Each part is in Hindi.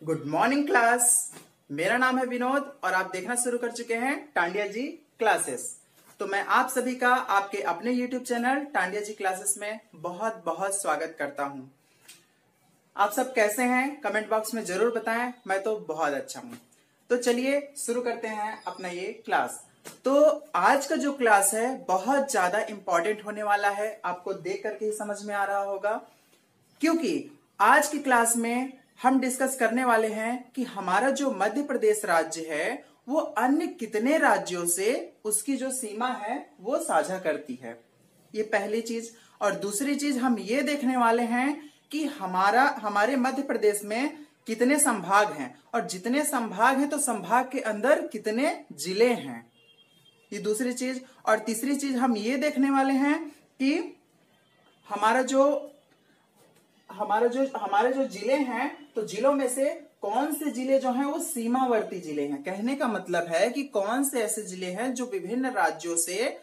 Good morning class. मेरा नाम है विनोद और आप देखना शुरू कर चुके हैं टांडिया जी क्लासेस। तो मैं आप सभी का आपके अपने YouTube चैनल टांडिया जी क्लासेस में बहुत बहुत स्वागत करता हूं। आप सब कैसे हैं कमेंट बॉक्स में जरूर बताएं। मैं तो बहुत अच्छा हूं। तो चलिए शुरू करते हैं अपना ये क्लास। तो आज का जो क्लास है बहुत ज्यादा इंपॉर्टेंट होने वाला है। आपको देख करके ही समझ में आ रहा होगा, क्योंकि आज की क्लास में हम डिस्कस करने वाले हैं कि हमारा जो मध्य प्रदेश राज्य है वो अन्य कितने राज्यों से उसकी जो सीमा है वो साझा करती है। ये पहली चीज। और दूसरी चीज हम ये देखने वाले हैं कि हमारे मध्य प्रदेश में कितने संभाग हैं, और जितने संभाग हैं तो संभाग के अंदर कितने जिले हैं, ये दूसरी चीज। और तीसरी चीज हम ये देखने वाले हैं कि हमारे जो जिले हैं तो जिलों में से कौन से जिले जो हैं वो सीमावर्ती जिले हैं। कहने का मतलब है कि कौन से ऐसे जिले हैं जो विभिन्न राज्यों से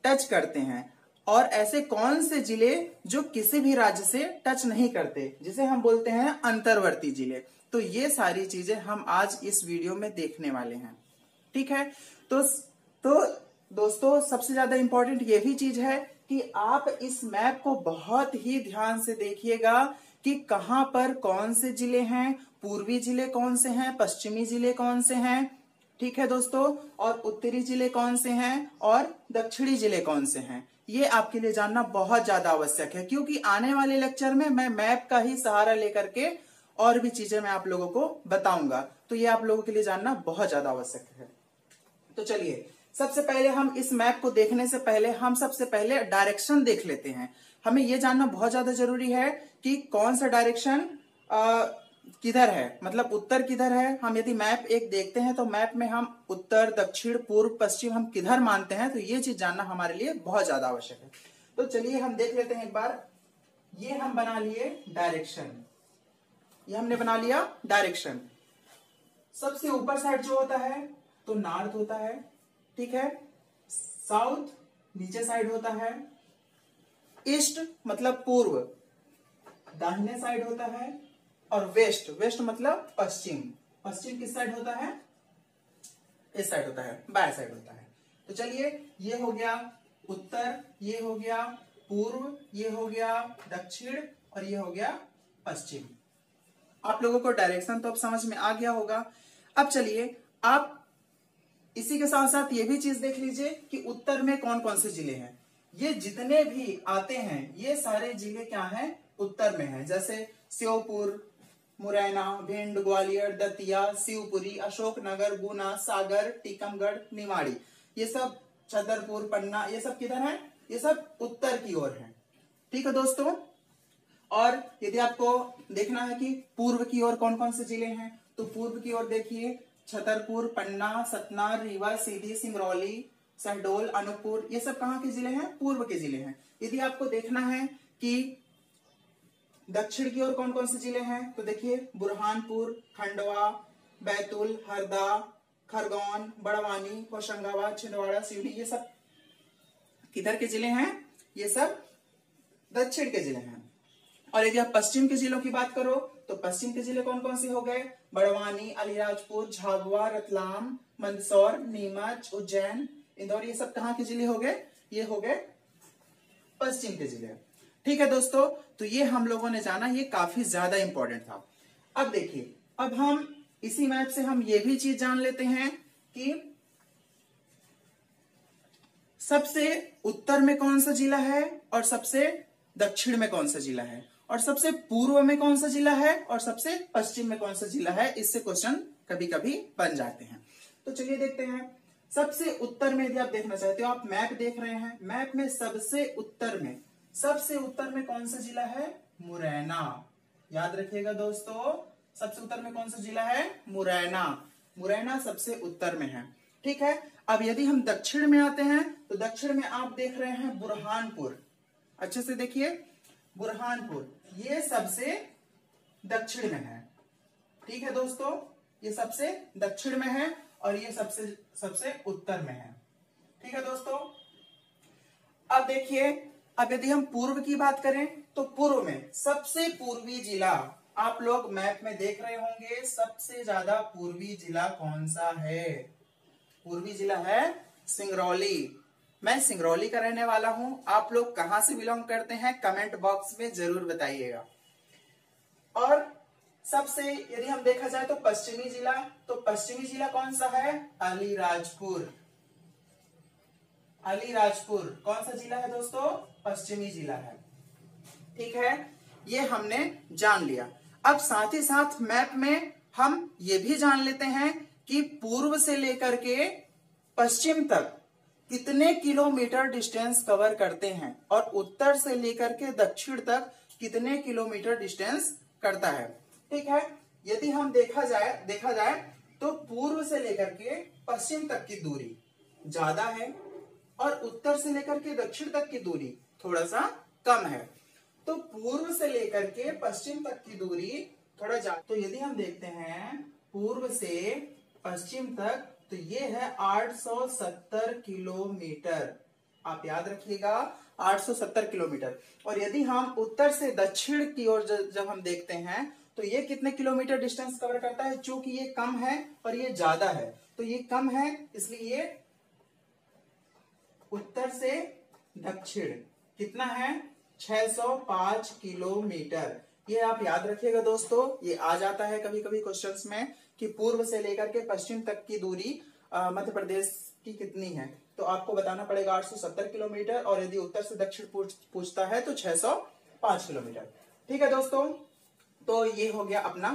टच करते हैं, और ऐसे कौन से जिले जो किसी भी राज्य से टच नहीं करते, जिसे हम बोलते हैं अंतर्वर्ती जिले। तो ये सारी चीजें हम आज इस वीडियो में देखने वाले हैं। ठीक है। तो दोस्तों सबसे ज्यादा इंपॉर्टेंट ये भी चीज है कि आप इस मैप को बहुत ही ध्यान से देखिएगा कि कहां पर कौन से जिले हैं, पूर्वी जिले कौन से हैं, पश्चिमी जिले कौन से हैं। ठीक है दोस्तों। और उत्तरी जिले कौन से हैं और दक्षिणी जिले कौन से हैं, ये आपके लिए जानना बहुत ज्यादा आवश्यक है, क्योंकि आने वाले लेक्चर में मैं मैप का ही सहारा लेकर के और भी चीजें मैं आप लोगों को बताऊंगा। तो ये आप लोगों के लिए जानना बहुत ज्यादा आवश्यक है। तो चलिए सबसे पहले हम इस मैप को देखने से पहले हम सबसे पहले डायरेक्शन देख लेते हैं। हमें यह जानना बहुत ज्यादा जरूरी है कि कौन सा डायरेक्शन किधर है, मतलब उत्तर किधर है। हम यदि मैप एक देखते हैं तो मैप में हम उत्तर, दक्षिण, पूर्व, पश्चिम हम किधर मानते हैं, तो ये चीज जानना हमारे लिए बहुत ज्यादा आवश्यक है। तो चलिए हम देख लेते हैं एक बार। ये हम बना लिए डायरेक्शन, ये हमने बना लिया डायरेक्शन। सबसे ऊपर साइड जो होता है तो नॉर्थ होता है, ठीक है। साउथ नीचे साइड होता है। ईस्ट मतलब पूर्व दाहिने साइड होता है। और वेस्ट मतलब पश्चिम, पश्चिम किस साइड होता है, इस साइड होता है, बाएं साइड होता है। तो चलिए ये हो गया उत्तर, ये हो गया पूर्व, ये हो गया दक्षिण, और ये हो गया पश्चिम। आप लोगों को डायरेक्शन तो अब समझ में आ गया होगा। अब चलिए आप इसी के साथ साथ ये भी चीज देख लीजिए कि उत्तर में कौन कौन से जिले हैं। ये जितने भी आते हैं ये सारे जिले क्या हैं, उत्तर में हैं। जैसे श्योपुर, मुरैना, भिंड, ग्वालियर, दतिया, शिवपुरी, अशोकनगर, गुना, सागर, टीकमगढ़, निवाड़ी, ये सब छतरपुर, पन्ना, ये सब किधर है, ये सब उत्तर की ओर है। ठीक है दोस्तों। और यदि आपको देखना है कि पूर्व की ओर कौन कौन से जिले हैं, तो पूर्व की ओर देखिए छतरपुर, पन्ना, सतना, रीवा, सीधी, सिंगरौली, शहडोल, अनूपपुर, ये सब कहां के जिले हैं, पूर्व के जिले हैं। यदि आपको देखना है कि दक्षिण की ओर कौन कौन से जिले हैं, तो देखिए बुरहानपुर, खंडवा, बैतूल, हरदा, खरगोन, बड़वानी, होशंगाबाद, छिंदवाड़ा, सिवनी, ये सब किधर के जिले हैं, ये सब दक्षिण के जिले हैं। और यदि आप पश्चिम के जिलों की बात करो तो पश्चिम के जिले कौन कौन से हो गए, बड़वानी, अलीराजपुर, झाबुआ, रतलाम, मंदसौर, नीमच, उज्जैन, इंदौर, ये सब कहाँ के जिले हो गए, ये हो गए पश्चिम के जिले। ठीक है दोस्तों। तो ये हम लोगों ने जाना, ये काफी ज्यादा इंपॉर्टेंट था। अब देखिए, अब हम इसी मैप से हम ये भी चीज जान लेते हैं कि सबसे उत्तर में कौन सा जिला है, और सबसे दक्षिण में कौन सा जिला है, और सबसे पूर्व में कौन सा जिला है, और सबसे पश्चिम में कौन सा जिला है। इससे क्वेश्चन कभी कभी बन जाते हैं। तो चलिए देखते हैं। सबसे उत्तर में यदि आप देखना चाहते हो, आप मैप देख रहे हैं, मैप में सबसे उत्तर में कौन सा जिला है, मुरैना। याद रखिएगा दोस्तों, सबसे उत्तर में कौन सा जिला है, मुरैना। मुरैना सबसे उत्तर में है। ठीक है। अब यदि हम दक्षिण में आते हैं तो दक्षिण में आप देख रहे हैं बुरहानपुर। अच्छे से देखिए, बुरहानपुर ये सबसे दक्षिण में है। ठीक है दोस्तों, ये सबसे दक्षिण में है और ये सबसे उत्तर में है। ठीक है दोस्तों। अब देखिए, अब यदि हम पूर्व की बात करें तो पूर्व में सबसे पूर्वी जिला आप लोग मैप में देख रहे होंगे सबसे ज्यादा पूर्वी जिला कौन सा है? पूर्वी जिला है सिंगरौली। मैं सिंगरौली का रहने वाला हूं। आप लोग कहां से बिलोंग करते हैं कमेंट बॉक्स में जरूर बताइएगा। और सबसे यदि हम देखा जाए तो पश्चिमी जिला, तो पश्चिमी जिला कौन सा है? अलीराजपुर। अलीराजपुर कौन सा जिला है दोस्तों? पश्चिमी जिला है। ठीक है, ये हमने जान लिया। अब साथ ही साथ मैप में हम ये भी जान लेते हैं कि पूर्व से लेकर के पश्चिम तक कितने किलोमीटर डिस्टेंस कवर करते हैं और उत्तर से लेकर के दक्षिण तक कितने किलोमीटर डिस्टेंस करता है। ठीक है, यदि हम देखा जाए तो पूर्व से लेकर के पश्चिम तक की दूरी ज्यादा है और उत्तर से लेकर के दक्षिण तक की दूरी थोड़ा सा कम है। तो पूर्व से लेकर के पश्चिम तक की दूरी थोड़ा ज्यादा। तो यदि हम देखते हैं पूर्व से पश्चिम तक, तो ये है 870 किलोमीटर। आप याद रखिएगा 870 किलोमीटर। और यदि हम उत्तर से दक्षिण की ओर जब हम देखते हैं तो ये कितने किलोमीटर डिस्टेंस कवर करता है? चूंकि ये कम है और ये ज्यादा है, तो ये कम है इसलिए ये उत्तर से दक्षिण कितना है? 605 किलोमीटर। ये आप याद रखिएगा दोस्तों, ये आ जाता है कभी कभी क्वेश्चंस में कि पूर्व से लेकर के पश्चिम तक की दूरी मध्य प्रदेश की कितनी है, तो आपको बताना पड़ेगा 870 किलोमीटर, और यदि उत्तर से दक्षिण पूछता है तो 605 किलोमीटर। ठीक है दोस्तों, तो ये हो गया अपना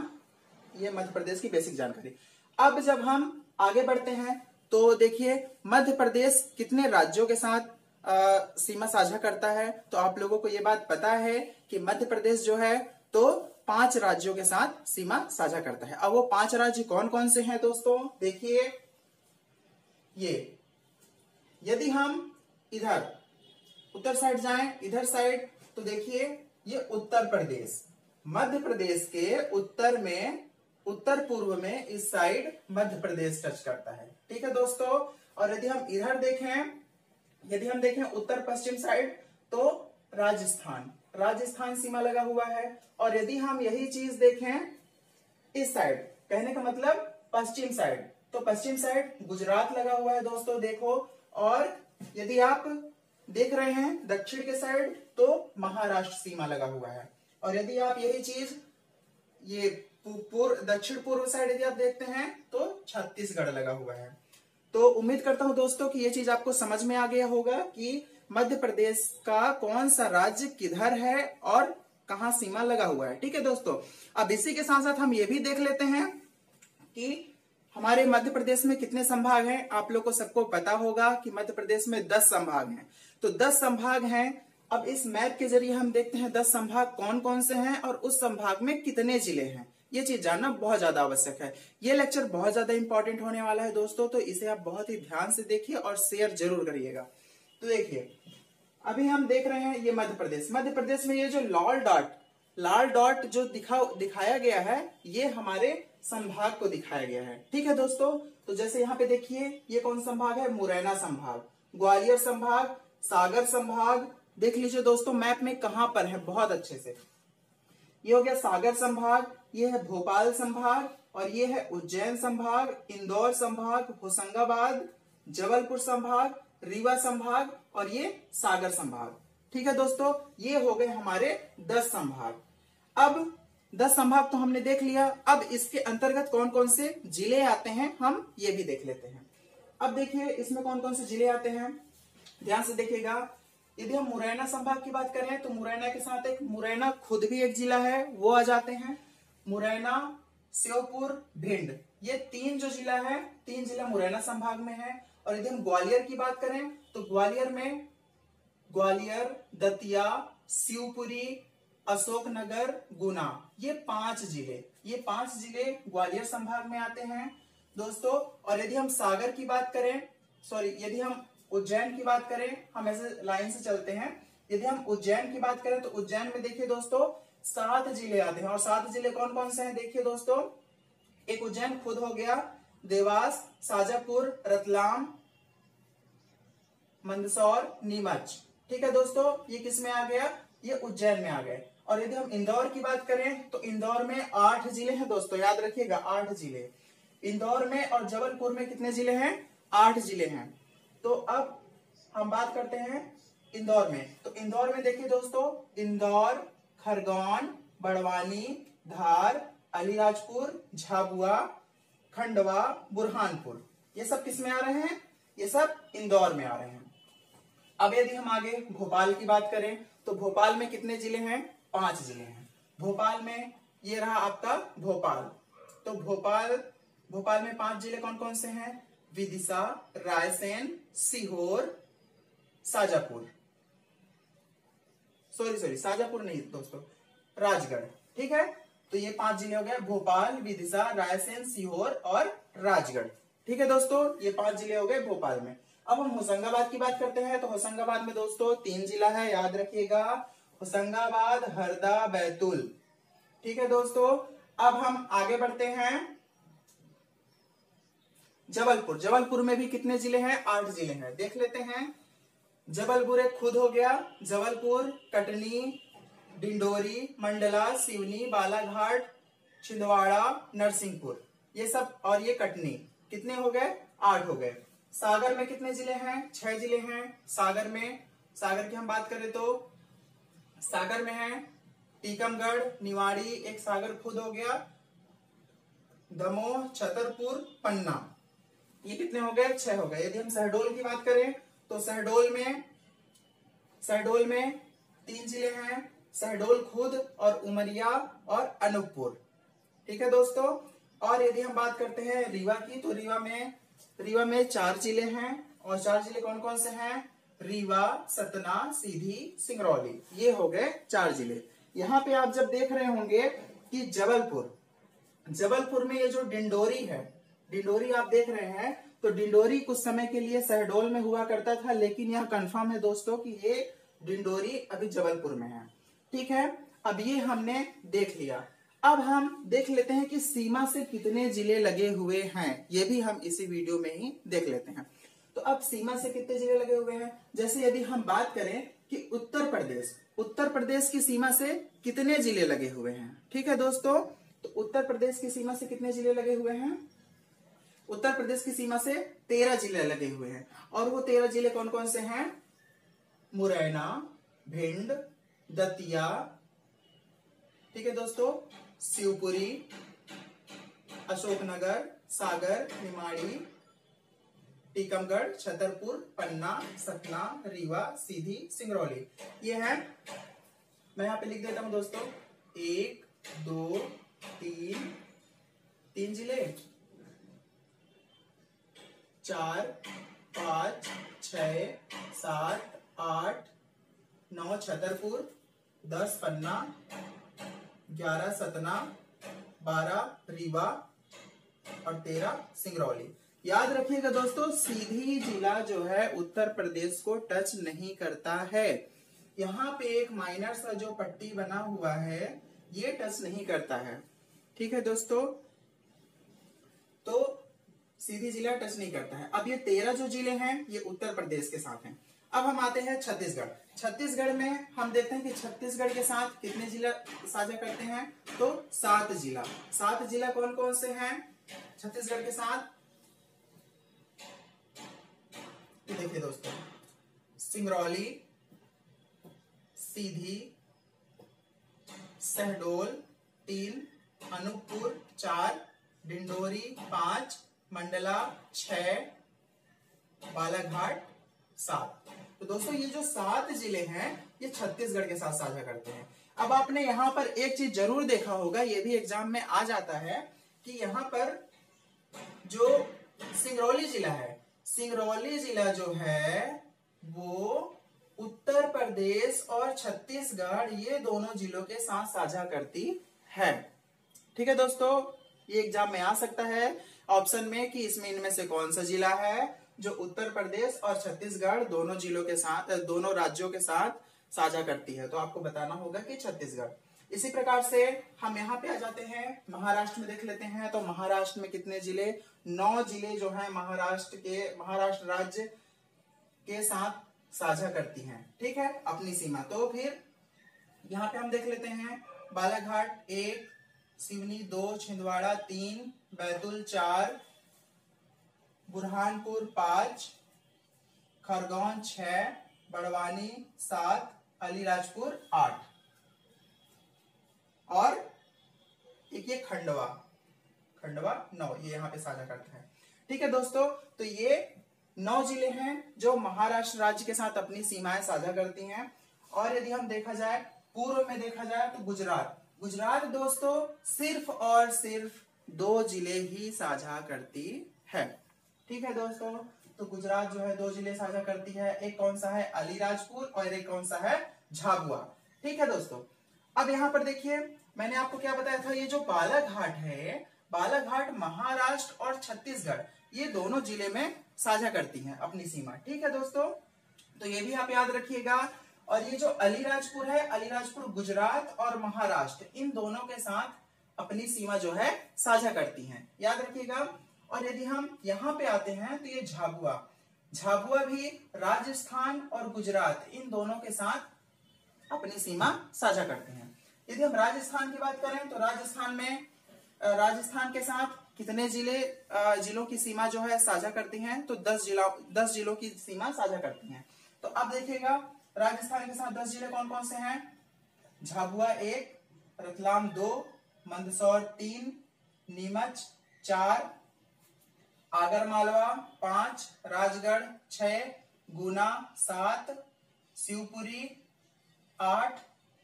ये मध्य प्रदेश की बेसिक जानकारी। अब जब हम आगे बढ़ते हैं तो देखिए मध्य प्रदेश कितने राज्यों के साथ सीमा साझा करता है। तो आप लोगों को ये बात पता है कि मध्य प्रदेश जो है तो 5 राज्यों के साथ सीमा साझा करता है। अब वो 5 राज्य कौन कौन से हैं दोस्तों? देखिए ये, यदि हम इधर उत्तर साइड जाएं, इधर साइड, तो देखिए ये उत्तर प्रदेश, मध्य प्रदेश के उत्तर में, उत्तर पूर्व में इस साइड मध्य प्रदेश टच करता है। ठीक है दोस्तों, और यदि हम इधर देखें, यदि हम देखें उत्तर पश्चिम साइड, तो राजस्थान सीमा लगा हुआ है। और यदि हम यही चीज देखें इस साइड, कहने का मतलब पश्चिम साइड, तो पश्चिम साइड गुजरात लगा हुआ है दोस्तों, देखो। और यदि आप देख रहे हैं दक्षिण के साइड, तो महाराष्ट्र सीमा लगा हुआ है। और यदि आप यही चीज ये दक्षिण पूर्व साइड यदि आप देखते हैं तो छत्तीसगढ़ लगा हुआ है। तो उम्मीद करता हूं दोस्तों कि ये चीज आपको समझ में आ गया होगा कि मध्य प्रदेश का कौन सा राज्य किधर है और कहां सीमा लगा हुआ है। ठीक है दोस्तों, अब इसी के साथ साथ हम ये भी देख लेते हैं कि हमारे मध्य प्रदेश में कितने संभाग हैं। आप लोग को सबको पता होगा कि मध्य प्रदेश में 10 संभाग हैं। तो 10 संभाग हैं। अब इस मैप के जरिए हम देखते हैं 10 संभाग कौन कौन से हैं और उस संभाग में कितने जिले हैं। ये चीज जानना बहुत ज्यादा आवश्यक है। ये लेक्चर बहुत ज्यादा इंपॉर्टेंट होने वाला है दोस्तों, तो इसे आप बहुत ही ध्यान से देखिए और शेयर जरूर करिएगा। तो देखिए अभी हम देख रहे हैं ये मध्य प्रदेश में ये जो लाल डॉट जो दिखाया गया है, ये हमारे संभाग को दिखाया गया है। ठीक है दोस्तों, तो जैसे यहाँ पे देखिए ये कौन संभाग है? मुरैना संभाग, ग्वालियर संभाग, सागर संभाग। देख लीजिए दोस्तों मैप में कहां पर है बहुत अच्छे से। ये हो गया सागर संभाग, ये है भोपाल संभाग, और ये है उज्जैन संभाग, इंदौर संभाग, होशंगाबाद, जबलपुर संभाग, रीवा संभाग, और ये सागर संभाग। ठीक है दोस्तों, ये हो गए हमारे 10 संभाग। अब 10 संभाग तो हमने देख लिया। अब इसके अंतर्गत कौन कौन से जिले आते हैं हम ये भी देख लेते हैं। अब देखिए इसमें कौन कौन से जिले आते हैं, ध्यान से देखिएगा। यदि हम मुरैना संभाग की बात करें तो मुरैना के साथ एक मुरैना खुद भी एक जिला है, वो आ जाते हैं। मुरैना, श्योपुर, भिंड, ये 3 जो जिला है, 3 जिला मुरैना संभाग में है। और यदि हम ग्वालियर की बात करें तो ग्वालियर में ग्वालियर, दतिया, शिवपुरी, अशोकनगर, गुना, ये 5 जिले ग्वालियर संभाग में आते हैं दोस्तों। और यदि हम सागर की बात करें, यदि हम उज्जैन की बात करें, हम ऐसे लाइन से चलते हैं। यदि हम उज्जैन की बात करें तो उज्जैन में देखिए दोस्तों 7 जिले आते हैं। और 7 जिले कौन कौन से हैं देखिए दोस्तों, एक उज्जैन खुद हो गया, देवास, शाजापुर, रतलाम, मंदसौर, नीमच। ठीक है दोस्तों, ये किस में आ गया? ये उज्जैन में आ गए। और यदि हम इंदौर की बात करें तो इंदौर में 8 जिले हैं दोस्तों, याद रखिएगा 8 जिले। इंदौर में और जबलपुर में कितने जिले हैं? 8 जिले हैं। तो अब हम बात करते हैं इंदौर में। तो इंदौर में देखिए दोस्तों, इंदौर, खरगोन, बड़वानी, धार, अलीराजपुर, झाबुआ, खंडवा, बुरहानपुर, ये सब किस में आ रहे हैं? ये सब इंदौर में आ रहे हैं। अब यदि हम आगे भोपाल की बात करें तो भोपाल में कितने जिले हैं? 5 जिले हैं। भोपाल में ये रहा आपका भोपाल। तो भोपाल में 5 जिले कौन कौन से हैं? विदिशा, रायसेन, सीहोर, शाजापुर, सॉरी शाजापुर नहीं दोस्तों, राजगढ़। ठीक है, तो ये 5 जिले हो गए, भोपाल, विदिशा, रायसेन, सीहोर और राजगढ़। ठीक है दोस्तों, ये 5 जिले हो गए भोपाल में। अब हम होशंगाबाद की बात करते हैं। तो होशंगाबाद में दोस्तों 3 जिला है, याद रखिएगा, होशंगाबाद, हरदा, बैतूल। ठीक है दोस्तों, अब हम आगे बढ़ते हैं जबलपुर। जबलपुर में भी कितने जिले हैं? 8 जिले हैं, देख लेते हैं। जबलपुर एक खुद हो गया, जबलपुर, कटनी, डिंडोरी, मंडला, सिवनी, बालाघाट, छिंदवाड़ा, नरसिंहपुर, ये सब, और ये कटनी, कितने हो गए? 8 हो गए। सागर में कितने जिले हैं? 6 जिले हैं। सागर की हम बात करें तो सागर में है टीकमगढ़, निवाड़ी, एक सागर खुद हो गया, दमोह, छतरपुर, पन्ना, ये कितने हो गए? 6 हो गए। यदि हम शहडोल की बात करें तो शहडोल में 3 जिले हैं, शहडोल खुद और उमरिया और अनूपपुर। ठीक है दोस्तों, और यदि हम बात करते हैं रीवा की तो रीवा में 4 जिले हैं, और 4 जिले कौन कौन से हैं? रीवा, सतना, सीधी, सिंगरौली, ये हो गए 4 जिले। यहाँ पे आप जब देख रहे होंगे कि जबलपुर में ये जो डिंडोरी है, डिंडोरी आप देख रहे हैं, तो डिंडोरी कुछ समय के लिए शहडोल में हुआ करता था, लेकिन यह कंफर्म है दोस्तों कि ये डिंडोरी अभी जबलपुर में है। ठीक है, अब ये हमने देख लिया। अब हम देख लेते हैं कि सीमा से कितने जिले लगे हुए हैं, ये भी हम इसी वीडियो में ही देख लेते हैं। तो अब सीमा से कितने जिले लगे हुए हैं, जैसे यदि हम बात करें कि उत्तर प्रदेश की सीमा से कितने जिले लगे हुए हैं। ठीक है दोस्तों, तो उत्तर प्रदेश की सीमा से कितने जिले लगे हुए हैं? उत्तर प्रदेश की सीमा से 13 जिले लगे हुए हैं, और वो 13 जिले कौन कौन से हैं? मुरैना, भिंड, दतिया, ठीक है दोस्तों, शिवपुरी, अशोकनगर, सागर, निमाड़ी, टीकमगढ़, छतरपुर, पन्ना, सतना, रीवा, सीधी, सिंगरौली, ये है। मैं यहाँ पे लिख देता हूं दोस्तों, 1 2 3 जिले, 4 5 6 7 8 9 छतरपुर, 10 पन्ना, 11 सतना, 12 रीवा और 13 सिंगरौली। याद रखिएगा दोस्तों, सीधी जिला जो है उत्तर प्रदेश को टच नहीं करता है। यहाँ पे एक माइनर सा जो पट्टी बना हुआ है ये टच नहीं करता है। ठीक है दोस्तों, तो सीधी जिला टच नहीं करता है। अब ये 13 जो जिले हैं ये उत्तर प्रदेश के साथ हैं। अब हम आते हैं छत्तीसगढ़। छत्तीसगढ़ में हम देखते हैं कि छत्तीसगढ़ के साथ कितने जिला साझा करते हैं, तो 7 जिला। 7 जिला कौन कौन से हैं छत्तीसगढ़ के साथ? तो देखिए दोस्तों, सिंगरौली, सीधी, शहडोल 3, अनूपपुर 4, डिंडोरी 5, मंडला 6, बालाघाट 7। तो दोस्तों ये जो 7 जिले हैं ये छत्तीसगढ़ के साथ साझा करते हैं। अब आपने यहाँ पर एक चीज जरूर देखा होगा, ये भी एग्जाम में आ जाता है कि यहाँ पर जो सिंगरौली जिला है, सिंगरौली जिला जो है वो उत्तर प्रदेश और छत्तीसगढ़ ये दोनों जिलों के साथ साझा करती है। ठीक है दोस्तों, ये एग्जाम में आ सकता है ऑप्शन में कि इसमें इनमें से कौन सा जिला है जो उत्तर प्रदेश और छत्तीसगढ़ दोनों जिलों के साथ, दोनों राज्यों के साथ साझा करती है, तो आपको बताना होगा कि छत्तीसगढ़। इसी प्रकार से हम यहाँ पे आ जाते हैं महाराष्ट्र में, देख लेते हैं। तो महाराष्ट्र में कितने जिले? 9 जिले जो है महाराष्ट्र राज्य के साथ साझा करती हैं, ठीक है, अपनी सीमा। तो फिर यहाँ पे हम देख लेते हैं बालाघाट 1, सिवनी 2, छिंदवाड़ा 3, बैतूल 4, बुरहानपुर 5, खरगोन 6, बड़वानी 7, अलीराजपुर 8 और एक ये खंडवा 9, ये यहाँ पे साझा करता है। ठीक है दोस्तों, तो ये 9 जिले हैं जो महाराष्ट्र राज्य के साथ अपनी सीमाएं साझा करती हैं। और यदि हम देखा जाए, पूर्व में देखा जाए तो गुजरात दोस्तों सिर्फ और सिर्फ 2 जिले ही साझा करती है। ठीक है दोस्तों, तो गुजरात जो है 2 जिले साझा करती है। एक कौन सा है, अलीराजपुर, और एक कौन सा है, झाबुआ। ठीक है दोस्तों, अब यहाँ पर देखिए मैंने आपको क्या बताया था, ये जो बालाघाट है, बालाघाट महाराष्ट्र और छत्तीसगढ़ ये दोनों जिले में साझा करती हैं अपनी सीमा। ठीक है दोस्तों, तो ये भी आप याद रखिएगा। और ये जो अलीराजपुर है, अलीराजपुर गुजरात और महाराष्ट्र इन दोनों के साथ अपनी सीमा जो है साझा करती हैं, याद रखिएगा। और यदि हम यहाँ पे आते हैं तो ये झाबुआ भी राजस्थान और गुजरात इन दोनों के साथ अपनी सीमा साझा करते हैं। यदि हम राजस्थान की बात करें तो राजस्थान के साथ कितने जिलों की सीमा जो है साझा करती हैं, तो 10 जिलों की सीमा साझा करती हैं। तो अब देखिएगा राजस्थान के साथ 10 जिले कौन कौन से हैं, झाबुआ 1, रतलाम 2, मंदसौर 3, नीमच 4, आगरमालवा 5, राजगढ़ 6, गुना 7, शिवपुरी 8,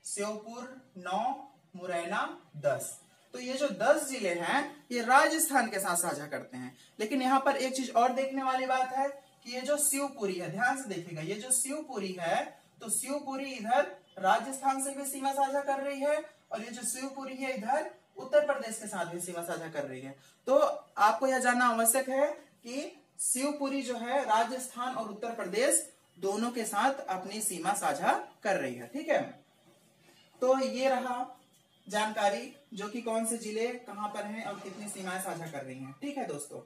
श्योपुर 9, मुरैना 10। तो ये जो 10 जिले हैं ये राजस्थान के साथ साझा करते हैं। लेकिन यहाँ पर एक चीज और देखने वाली बात है कि ये जो शिवपुरी है, ध्यान से देखिएगा, ये जो शिवपुरी है तो शिवपुरी इधर राजस्थान से भी सीमा साझा कर रही है, और ये जो शिवपुरी है इधर उत्तर प्रदेश के साथ भी सीमा साझा कर रही है। तो आपको यह जानना आवश्यक है कि शिवपुरी जो है राजस्थान और उत्तर प्रदेश दोनों के साथ अपनी सीमा साझा कर रही है। ठीक है, तो ये रहा जानकारी जो कि कौन से जिले कहां पर हैं और कितनी सीमाएं साझा कर रही हैं। ठीक है दोस्तों,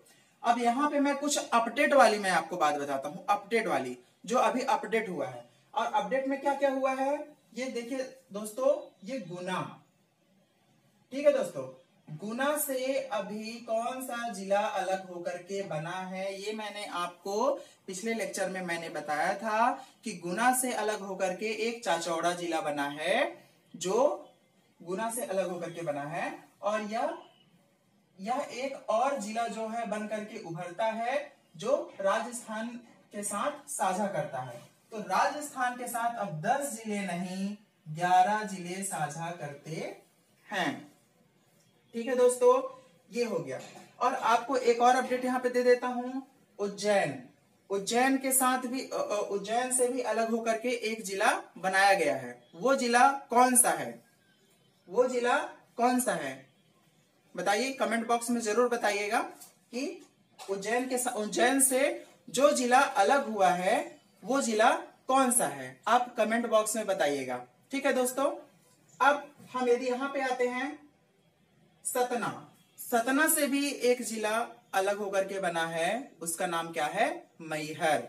अब यहाँ पे मैं कुछ अपडेट वाली मैं आपको बात बताता हूँ, अपडेट वाली जो अभी अपडेट हुआ है। और अपडेट में क्या क्या हुआ है ये देखिए दोस्तों, ये गुना, ठीक है दोस्तों, गुना से अभी कौन सा जिला अलग होकर के बना है, ये मैंने आपको पिछले लेक्चर में मैंने बताया था कि गुना से अलग होकर के एक चाचौड़ा जिला बना है, जो गुना से अलग होकर के बना है। और यह एक और जिला जो है बन करके उभरता है जो राजस्थान के साथ साझा करता है। तो राजस्थान के साथ अब 10 जिले नहीं 11 जिले साझा करते हैं। ठीक है दोस्तों, ये हो गया। और आपको एक और अपडेट यहाँ पे दे देता हूं, उज्जैन के साथ भी, उज्जैन से भी अलग होकर के एक जिला बनाया गया है। वो जिला कौन सा है, वो जिला कौन सा है बताइए, कमेंट बॉक्स में जरूर बताइएगा कि उज्जैन से जो जिला अलग हुआ है वो जिला कौन सा है, आप कमेंट बॉक्स में बताइएगा। ठीक है दोस्तों, अब हम यदि यहाँ पे आते हैं सतना से भी एक जिला अलग होकर के बना है, उसका नाम क्या है, मैहर।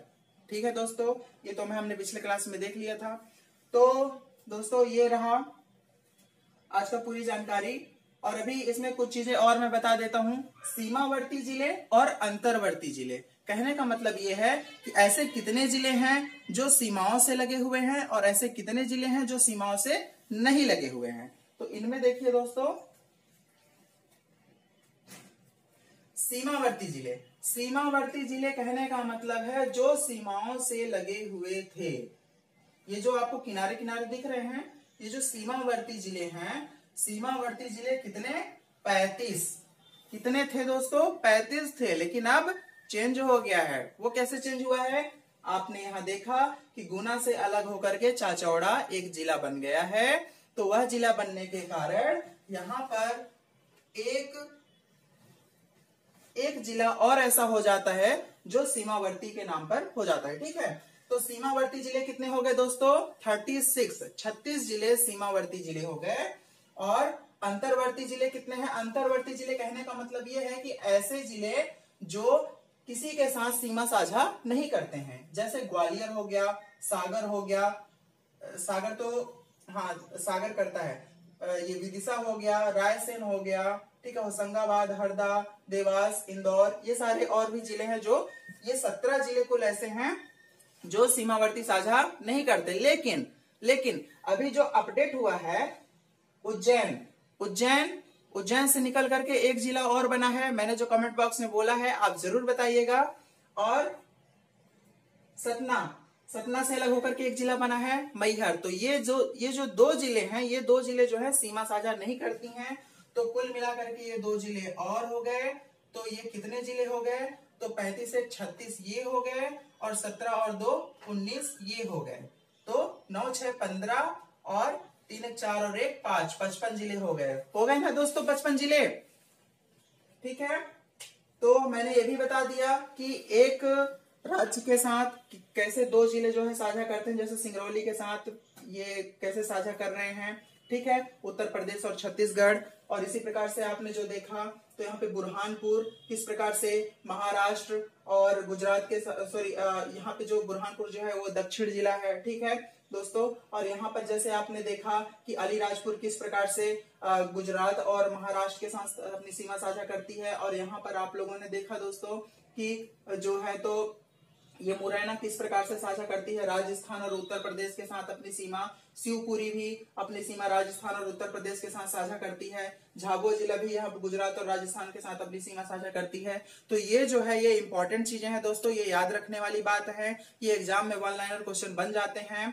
ठीक है दोस्तों, ये तो हमने पिछले क्लास में देख लिया था। तो दोस्तों ये रहा आज का पूरी जानकारी। और अभी इसमें कुछ चीजें और मैं बता देता हूं, सीमावर्ती जिले और अंतर्वर्ती जिले। कहने का मतलब ये है कि ऐसे कितने जिले हैं जो सीमाओं से लगे हुए हैं और ऐसे कितने जिले हैं जो सीमाओं से नहीं लगे हुए हैं। तो इनमें देखिए दोस्तों, सीमावर्ती जिले कहने का मतलब है जो सीमाओं से लगे हुए थे। ये जो आपको किनारे किनारे दिख रहे हैं, ये जो सीमावर्ती जिले हैं, सीमावर्ती जिले कितने, 35। कितने थे दोस्तों, 35 थे। लेकिन अब चेंज हो गया है। वो कैसे चेंज हुआ है, आपने यहाँ देखा कि गुना से अलग होकर के चाचौड़ा एक जिला बन गया है। तो वह जिला बनने के कारण यहाँ पर एक जिला और ऐसा हो जाता है जो सीमावर्ती के नाम पर हो जाता है। ठीक है, तो सीमावर्ती जिले कितने हो गए दोस्तों, 36 जिले सीमावर्ती जिले हो गए। और अंतर्वर्ती जिले कितने हैं, अंतर्वर्ती जिले कहने का मतलब ये है कि ऐसे जिले जो किसी के साथ सीमा साझा नहीं करते हैं, जैसे ग्वालियर हो गया, सागर हो गया। सागर तो हाँ सागर करता है। ये विदिशा हो गया, रायसेन हो गया, ठीक है, होशंगाबाद, हरदा, देवास, इंदौर, ये सारे और भी जिले हैं जो ये 17 जिले कुल ऐसे हैं जो सीमावर्ती साझा नहीं करते। लेकिन लेकिन अभी जो अपडेट हुआ है उज्जैन, उज्जैन उज्जैन से निकल करके एक जिला और बना है। मैंने जो कमेंट बॉक्स में बोला है आप जरूर बताइएगा। और सतना, सतना से अलग होकर के एक जिला बना है मैहर। तो ये जो दो जिले हैं, ये दो जिले जो है सीमा साझा नहीं करती हैं। तो कुल मिलाकर के ये दो जिले और हो गए। तो ये कितने जिले हो गए? तो 35 से 36 ये हो गए और 17 और 2 19 ये हो गए। तो 9 6 15 और 3 1 4 और 1 5 55 जिले हो गए ना दोस्तों, 55 जिले। ठीक है, तो मैंने ये भी बता दिया कि एक राज्य के साथ कैसे दो जिले जो है साझा करते हैं, जैसे सिंगरौली के साथ ये कैसे साझा कर रहे हैं। ठीक है, उत्तर प्रदेश और छत्तीसगढ़। और इसी प्रकार से आपने जो देखा तो यहाँ पे बुरहानपुर किस प्रकार से महाराष्ट्र और गुजरात के, सॉरी यहाँ पे जो बुरहानपुर जो है वो दक्षिण जिला है। ठीक है दोस्तों, और यहाँ पर जैसे आपने देखा कि अलीराजपुर किस प्रकार से गुजरात और महाराष्ट्र के साथ अपनी सीमा साझा करती है। और यहाँ पर आप लोगों ने देखा दोस्तों कि जो है तो ये मुरैना किस प्रकार से साझा करती है राजस्थान और उत्तर प्रदेश के साथ अपनी सीमा। शिवपुरी भी अपनी सीमा राजस्थान और उत्तर प्रदेश के साथ साझा करती है। झाबुआ जिला भी यहाँ गुजरात और राजस्थान के साथ अपनी सीमा साझा करती है। तो ये जो है ये इंपॉर्टेंट चीजें हैं दोस्तों, ये याद रखने वाली बात है। ये एग्जाम में वन लाइनर क्वेश्चन बन जाते हैं।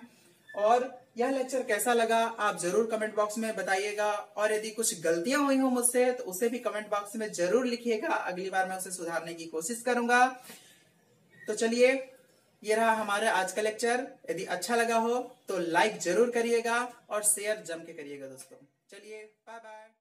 और यह लेक्चर कैसा लगा आप जरूर कमेंट बॉक्स में बताइएगा। और यदि कुछ गलतियां हुई हो मुझसे तो उसे भी कमेंट बॉक्स में जरूर लिखिएगा, अगली बार मैं उसे सुधारने की कोशिश करूंगा। तो चलिए, ये रहा हमारा आज का लेक्चर। यदि अच्छा लगा हो तो लाइक जरूर करिएगा और शेयर जम के करिएगा दोस्तों। चलिए, बाय बाय।